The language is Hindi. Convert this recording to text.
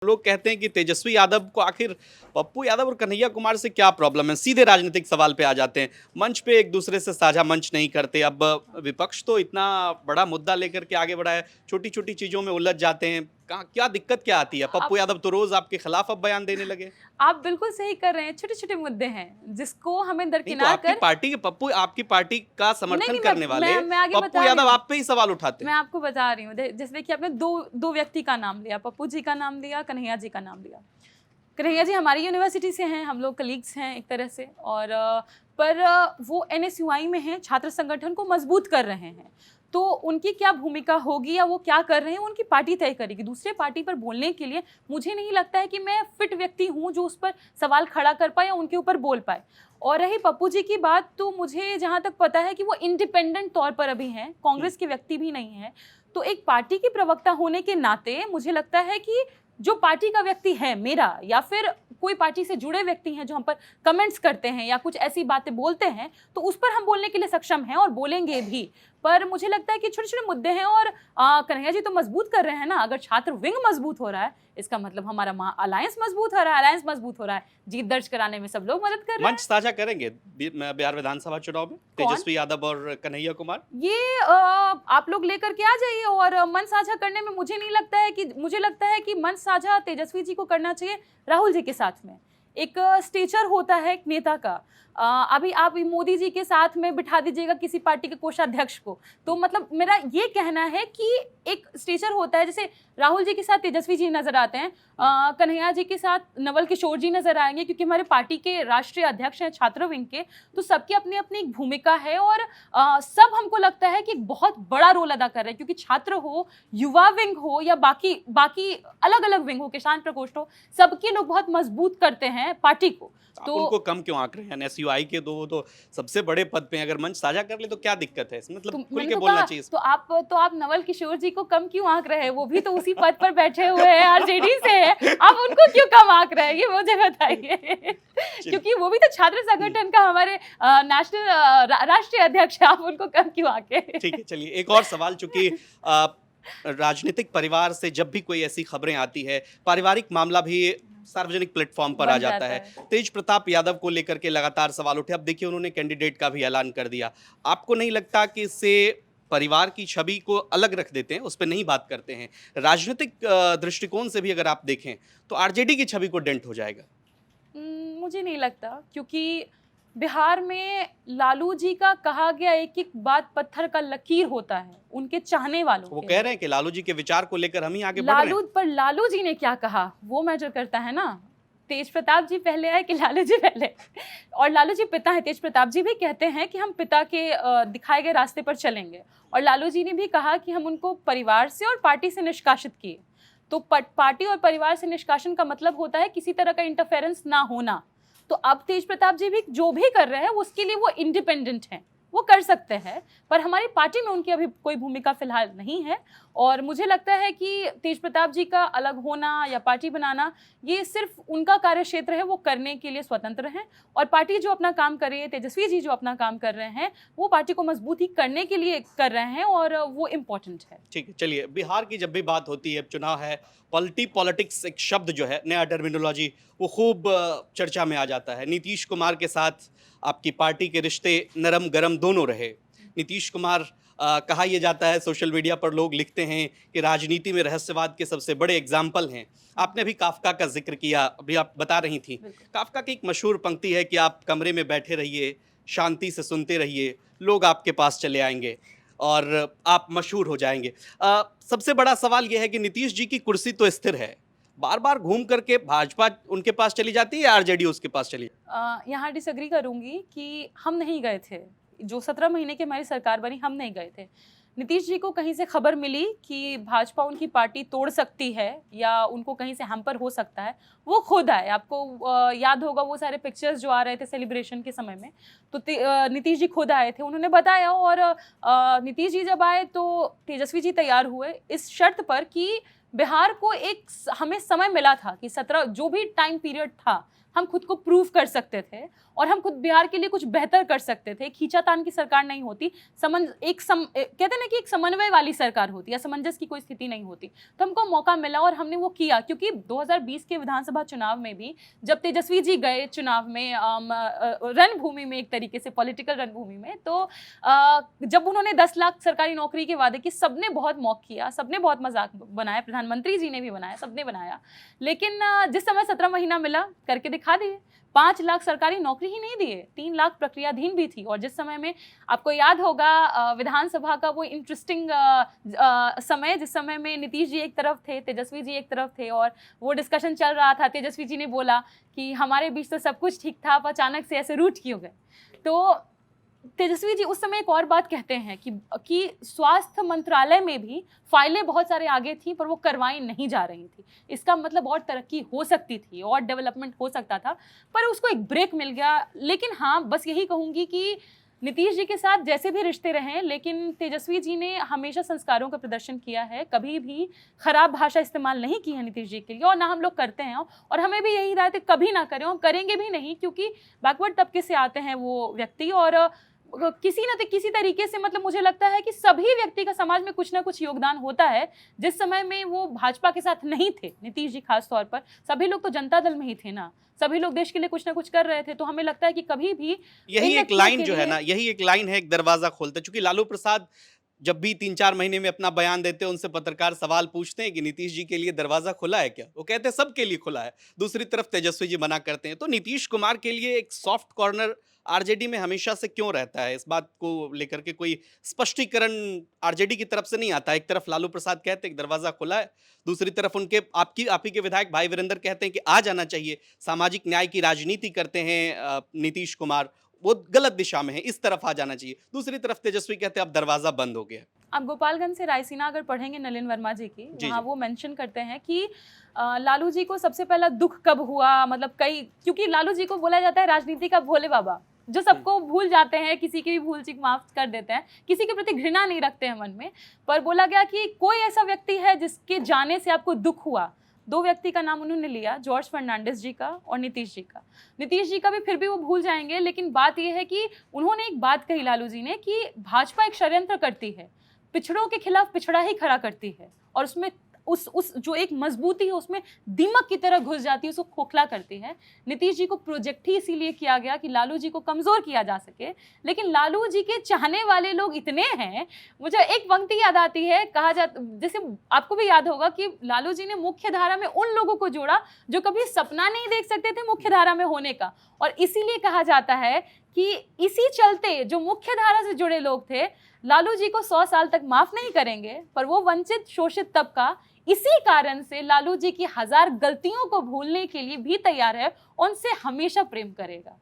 लोग कहते हैं कि तेजस्वी यादव को आखिर पप्पू यादव और कन्हैया कुमार से क्या प्रॉब्लम है। सीधे राजनीतिक सवाल पे आ जाते हैं, मंच पे एक दूसरे से साझा मंच नहीं करते। अब विपक्ष तो इतना बड़ा मुद्दा लेकर के आगे बढ़ा है, छोटी छोटी चीजों में उलझ जाते हैं। कहाँ क्या दिक्कत क्या आती है? पप्पू आप यादव तो रोज आपके खिलाफ अब बयान देने लगे। आप बिल्कुल सही कर रहे हैं। छोटे-छोटे मुद्दे हैं जिसको हमें नहीं तो दरकिनार आपकी कर पार्टी के पप्पू, आपकी पार्टी का नहीं, समर्थन नहीं करने वाले मैं आगे पप्पू बता रही यादव हूँ। आप पे ही सवाल उठाते मैं हैं। आपको बता रही हूँ। जैसे देखिए आपने दो व्यक्ति का नाम लिया, पप्पू जी का नाम लिया, कन्हैया जी का नाम लिया। कन्हैया जी हमारी यूनिवर्सिटी से हैं, हम लोग कलीग्स हैं एक तरह से और वो एनएसयूआई में हैं, छात्र संगठन को मजबूत कर रहे हैं। तो उनकी क्या भूमिका होगी या वो क्या कर रहे हैं उनकी पार्टी तय करेगी। दूसरे पार्टी पर बोलने के लिए मुझे नहीं लगता है कि मैं फिट व्यक्ति हूँ जो उस पर सवाल खड़ा कर पाए या उनके ऊपर बोल पाए। और रही पप्पू जी की बात, तो मुझे जहाँ तक पता है कि वो इंडिपेंडेंट तौर पर अभी हैं, कांग्रेस के व्यक्ति भी नहीं है। तो एक पार्टी की प्रवक्ता होने के नाते मुझे लगता है कि जो पार्टी का व्यक्ति है मेरा या फिर कोई पार्टी से जुड़े व्यक्ति हैं जो हम पर कमेंट्स करते हैं या कुछ ऐसी बातें बोलते हैं, तो उस पर हम बोलने के लिए सक्षम हैं और बोलेंगे भी। पर मुझे लगता है कि छोटे-छोटे मुद्दे हैं और कन्हैया जी तो मजबूत कर रहे हैं ना। अगर छात्र विंग मजबूत हो रहा है, इसका मतलब हमारा अलायंस मजबूत हो रहा है, अलायंस मजबूत हो रहा है। जीत दर्ज कराने में सब लोग मदद कर रहे हैं। मंच साझा करेंगे बिहार विधानसभा चुनाव में कौन? तेजस्वी यादव और कन्हैया कुमार। ये आप लोग लेकर के आ जाइए और मन साझा करने में मुझे लगता है कि मन साझा तेजस्वी जी को करना चाहिए राहुल जी के साथ में। एक स्टेचर होता है एक नेता का। अभी आप मोदी जी के साथ में बिठा दीजिएगा किसी पार्टी के कोषाध्यक्ष को, तो मतलब मेरा ये कहना है कि एक स्टेचर होता है। जैसे राहुल जी के साथ तेजस्वी जी नजर आते हैं, कन्हैया जी के साथ नवल किशोर जी नजर आएंगे क्योंकि हमारे पार्टी के राष्ट्रीय अध्यक्ष हैं छात्र विंग के। तो सबकी अपनी अपनी एक भूमिका है और सब हमको लगता है कि एक बहुत बड़ा रोल अदा कर रहे हैं, क्योंकि छात्र हो, युवा विंग हो या बाकी बाकी अलग अलग विंग हो, किसान प्रकोष्ठ हो, सबके लोग बहुत मजबूत करते हैं पार्टी को। आप उनको कम क्यों आंक रहे हैं? एनएसयूआई के वो तो सबसे बड़े पद पे हैं। अगर मंच साझा कर ले तो क्या दिक्कत है इसमें? मतलब खुल के बोलना चाहिए। तो आप नवल किशोर जी को कम क्यों आंक रहे हैं? वो भी तो उसी पद पर बैठे हुए हैं, आरजेडी से है। आप उनको क्यों कम आंक रहे हैं, ये मुझे बताइए। क्योंकि वो भी तो छात्र संगठन का हमारे नेशनल राष्ट्रीय अध्यक्ष है। आप उनको कम क्यों आंके? ठीक है, चलिए एक और सवाल। चूंकि राजनीतिक परिवार से जब भी कोई ऐसी खबरें आती है, पारिवारिक मामला भी सार्वजनिक प्लेटफॉर्म पर आ जाता है। तेज प्रताप यादव को लेकर के लगातार सवाल उठे। अब देखिए उन्होंने कैंडिडेट का भी ऐलान कर दिया। आपको नहीं लगता कि इससे परिवार की छवि को अलग रख देते हैं, उस पर नहीं बात करते हैं? राजनीतिक दृष्टिकोण से भी अगर आप देखें तो आरजेडी की छवि को डेंट हो जाएगा। मुझे नहीं लगता, क्योंकि बिहार में लालू जी का कहा गया एक एक बात पत्थर का लकीर होता है उनके चाहने वालों वो के कह लिए। रहे हैं कि लालू जी के विचार को लेकर हम ही आगे बढ़ रहे हैं। पर लालू जी ने क्या कहा वो मैटर करता है ना। तेज प्रताप जी पहले आए कि लालू जी पहले? और लालू जी पिता है, तेज प्रताप जी भी कहते हैं कि हम पिता के दिखाए गए रास्ते पर चलेंगे। और लालू जी ने भी कहा कि हम उनको परिवार से और पार्टी से निष्कासित किए। तो पार्टी और परिवार से निष्कासन का मतलब होता है किसी तरह का इंटरफेरेंस ना होना। तो अब तेज प्रताप जी भी जो भी कर रहे हैं उसके लिए वो इंडिपेंडेंट हैं, वो कर सकते हैं। पर हमारी पार्टी में उनकी अभी कोई भूमिका फिलहाल नहीं है। और मुझे लगता है कि तेज प्रताप जी का अलग होना या पार्टी बनाना ये सिर्फ उनका कार्य क्षेत्र है, वो करने के लिए स्वतंत्र हैं। और पार्टी जो अपना काम कर रही है, तेजस्वी जी जो अपना काम कर रहे हैं, वो पार्टी को मजबूती करने के लिए कर रहे हैं और वो इम्पोर्टेंट है। ठीक है, चलिए बिहार की जब भी बात होती है, चुनाव है, पॉलिटिक्स एक शब्द जो है, नया टर्मिनोलॉजी, वो खूब चर्चा में आ जाता है। नीतीश कुमार के साथ आपकी पार्टी के रिश्ते नरम गरम दोनों रहे। नीतीश कुमार, कहा यह जाता है, सोशल मीडिया पर लोग लिखते हैं कि राजनीति में रहस्यवाद के सबसे बड़े एग्जाम्पल हैं। आपने भी काफका का जिक्र किया, अभी आप बता रही थी। काफका की एक मशहूर पंक्ति है कि आप कमरे में बैठे रहिए, शांति से सुनते रहिए, लोग आपके पास चले आएंगे और आप मशहूर हो जाएंगे। सबसे बड़ा सवाल यह है कि नीतीश जी की कुर्सी तो स्थिर है, बार बार घूम करके भाजपा उनके पास चली जाती है या आरजेडी उसके पास चली? यहाँ डिसएग्री करूंगी कि हम नहीं गए थे। जो 17 महीने की हमारी सरकार बनी, हम नहीं गए थे। नीतीश जी को कहीं से खबर मिली कि भाजपा उनकी पार्टी तोड़ सकती है या उनको कहीं से हैम्पर हो सकता है, वो खुद आए। आपको याद होगा वो सारे पिक्चर्स जो आ रहे थे सेलिब्रेशन के समय में, तो नीतीश जी खुद आए थे, उन्होंने बताया। और नीतीश जी जब आए तो तेजस्वी जी तैयार हुए इस शर्त पर कि बिहार को एक हमें समय मिला था कि 17 जो भी टाइम पीरियड था हम खुद को प्रूव कर सकते थे और हम खुद बिहार के लिए कुछ बेहतर कर सकते थे। खींचातान की सरकार नहीं होती, कहते हैं ना कि एक समन्वय वाली सरकार होती, असमंजस की कोई स्थिति नहीं होती। तो हमको मौका मिला और हमने वो किया, क्योंकि 2020 के विधानसभा चुनाव में भी जब तेजस्वी जी गए चुनाव में रणभूमि में, एक तरीके से पॉलिटिकल रणभूमि में, तो जब उन्होंने 10 लाख सरकारी नौकरी के वादे किए, सबने बहुत मौक किया, सबने बहुत मजाक बनाया, प्रधानमंत्री जी ने भी बनाया, सबने बनाया। लेकिन जिस समय 17 महीना मिला, करके दिखा दिए। 5 लाख सरकारी नौकरी ही नहीं दिए, 3 लाख प्रक्रियाधीन भी थी। और जिस समय में आपको याद होगा विधानसभा का वो इंटरेस्टिंग समय, जिस समय में नीतीश जी एक तरफ थे, तेजस्वी जी एक तरफ थे, और वो डिस्कशन चल रहा था। तेजस्वी जी ने बोला कि हमारे बीच तो सब कुछ ठीक था, आप अचानक से ऐसे रूठ क्यों गए। तो तेजस्वी जी उस समय एक और बात कहते हैं कि स्वास्थ्य मंत्रालय में भी फाइलें बहुत सारे आगे थी, पर वो करवाई नहीं जा रही थी। इसका मतलब और तरक्की हो सकती थी और डेवलपमेंट हो सकता था, पर उसको एक ब्रेक मिल गया। लेकिन हाँ, बस यही कहूँगी कि नीतीश जी के साथ जैसे भी रिश्ते रहे, लेकिन तेजस्वी जी ने हमेशा संस्कारों का प्रदर्शन किया है, कभी भी खराब भाषा इस्तेमाल नहीं की है नीतीश जी के लिए, और ना हम लोग करते हैं। और हमें भी यही हिदायत है, कभी ना करें, हम करेंगे भी नहीं, क्योंकि बैकवर्ड तबके से आते हैं वो व्यक्ति। और किसी न किसी तरीके से, मतलब मुझे लगता है कि सभी व्यक्ति का समाज में कुछ ना कुछ योगदान होता है। जिस समय में वो भाजपा के साथ नहीं थे, नीतीश जी खास तौर पर, सभी लोग तो जनता दल में ही थे ना, सभी लोग देश के लिए कुछ ना कुछ कर रहे थे। तो हमें लगता है कि कभी भी यही एक लाइन जो है ना, यही एक लाइन है, एक दरवाजा खोलता। चूंकि लालू प्रसाद जब भी 3-4 महीने में अपना बयान देते हैं, उनसे पत्रकार सवाल पूछते हैं कि नीतीश जी के लिए दरवाजा खुला है क्या, वो कहते हैं सबके लिए खुला है। दूसरी तरफ तेजस्वी जी मना करते हैं। तो नीतीश कुमार के लिए एक सॉफ्ट कॉर्नर आरजेडी में हमेशा से क्यों रहता है? इस बात को लेकर के कोई स्पष्टीकरण आरजेडी की तरफ से नहीं आता। एक तरफ लालू प्रसाद कहते हैं कि दरवाजा खुला है, दूसरी तरफ उनके आप ही के विधायक भाई वीरेंद्र कहते हैं कि आ जाना चाहिए। सामाजिक न्याय की राजनीति करते हैं नीतीश कुमार, वो गलत दिशा में है, इस तरफ आ जाना चाहिए। दूसरी तरफ तेजस्वी कहते हैं अब दरवाजा बंद हो गया। आप गोपालगंज से रायसीना अगर पढ़ेंगे नलिन वर्मा जी की, वहाँ जी। वो मेंशन करते हैं कि लालू जी को सबसे पहला दुख कब हुआ, मतलब क्योंकि लालू जी को बोला जाता है राजनीति का भोले बाबा, जो सबको भूल जाते हैं, किसी की भी भूल चूक माफ कर देते हैं, किसी के प्रति घृणा नहीं रखते हैं मन में। पर बोला गया कि कोई ऐसा व्यक्ति है जिसके जाने से आपको दुख हुआ। 2 व्यक्ति का नाम उन्होंने लिया, जॉर्ज फर्नांडिस जी का और नीतीश जी का। नीतीश जी का भी फिर भी वो भूल जाएंगे, लेकिन बात यह है कि उन्होंने एक बात कही लालू जी ने कि भाजपा एक षड्यंत्र करती है, पिछड़ों के खिलाफ पिछड़ा ही खड़ा करती है, और उसमें उस जो एक मजबूती है उसमें दीमक की तरह घुस जाती है, उसको खोखला करती है। नीतीश जी को प्रोजेक्ट ही इसीलिए किया गया कि लालू जी को कमजोर किया जा सके। लेकिन लालू जी के चाहने वाले लोग इतने हैं, मुझे एक पंक्ति याद आती है, कहा जाता, जैसे आपको भी याद होगा कि लालू जी ने मुख्य धारा में उन लोगों को जोड़ा जो कभी सपना नहीं देख सकते थे मुख्य धारा में होने का। और इसीलिए कहा जाता है कि इसी चलते जो मुख्य धारा से जुड़े लोग थे, लालू जी को 100 साल तक माफ नहीं करेंगे, पर वो वंचित शोषित तबका इसी कारण से लालू जी की 1000 गलतियों को भूलने के लिए भी तैयार है, उनसे हमेशा प्रेम करेगा।